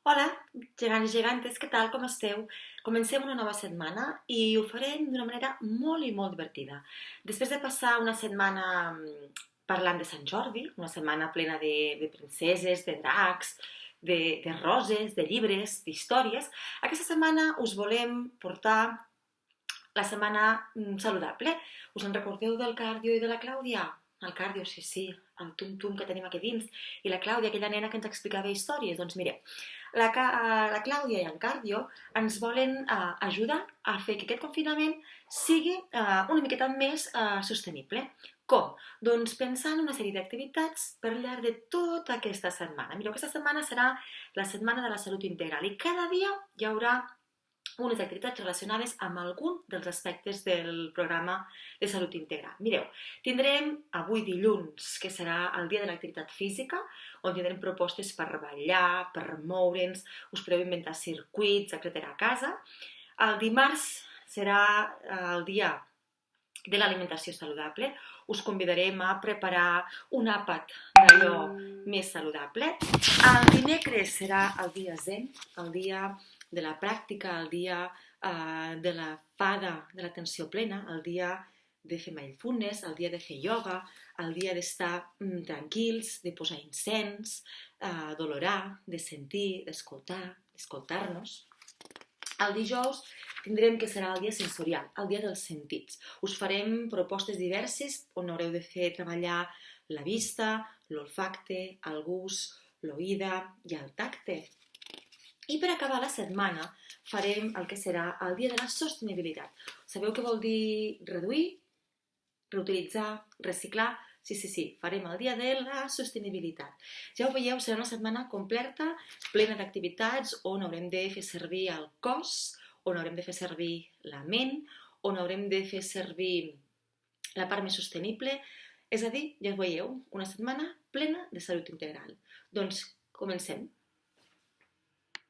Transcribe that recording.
Hola, gegants i gegantes, què tal, com esteu? Comencem una nova setmana i ho farem d'una manera molt i molt divertida. Després de passar una setmana parlant de Sant Jordi, una setmana plena de princeses, de dracs, de roses, de llibres, d'històries, aquesta setmana us volem portar la setmana saludable. Us en recordeu del Cardio i de la Clàudia? El Cardio, sí, sí, el tum-tum que tenim aquí dins. I la Clàudia, aquella nena que ens explicava històries. Doncs mireu, la Clàudia i el Cardio ens volen ajudar a fer que aquest confinament sigui una miqueta més sostenible. Com? Doncs pensant en una sèrie d'activitats per llarg de tota aquesta setmana. Mireu, aquesta setmana serà la setmana de la salut integral i cada dia hi haurà unes activitats relacionades amb algun dels aspectes del programa de salut integral. Mireu, tindrem avui dilluns, que serà el dia de l'activitat física, on tindrem propostes per ballar, per moure'ns, us podeu inventar circuits, etc. a casa. El dimarts serà el dia de l'alimentació saludable. Us convidarem a preparar un àpat d'allò més saludable. El dimecres serà el dia zen, el dia de la pràctica, el dia de la fada, de l'atenció plena, el dia de fer mindfulness, el dia de fer ioga, el dia d'estar tranquils, de posar incens, d'olorar, de sentir, d'escoltar, d'escoltar-nos. El dijous tindrem que serà el dia sensorial, el dia dels sentits. Us farem propostes diverses on haureu de fer treballar la vista, l'olfacte, el gust, l'oïda i el tacte. I per acabar la setmana farem el que serà el dia de la sostenibilitat. Sabeu què vol dir reduir, reutilitzar, reciclar? Sí, farem el dia de la sostenibilitat. Ja ho veieu, serà una setmana completa, plena d'activitats, on haurem de fer servir el cos, on haurem de fer servir la ment, on haurem de fer servir la part més sostenible. És a dir, ja ho veieu, una setmana plena de salut integral. Doncs comencem.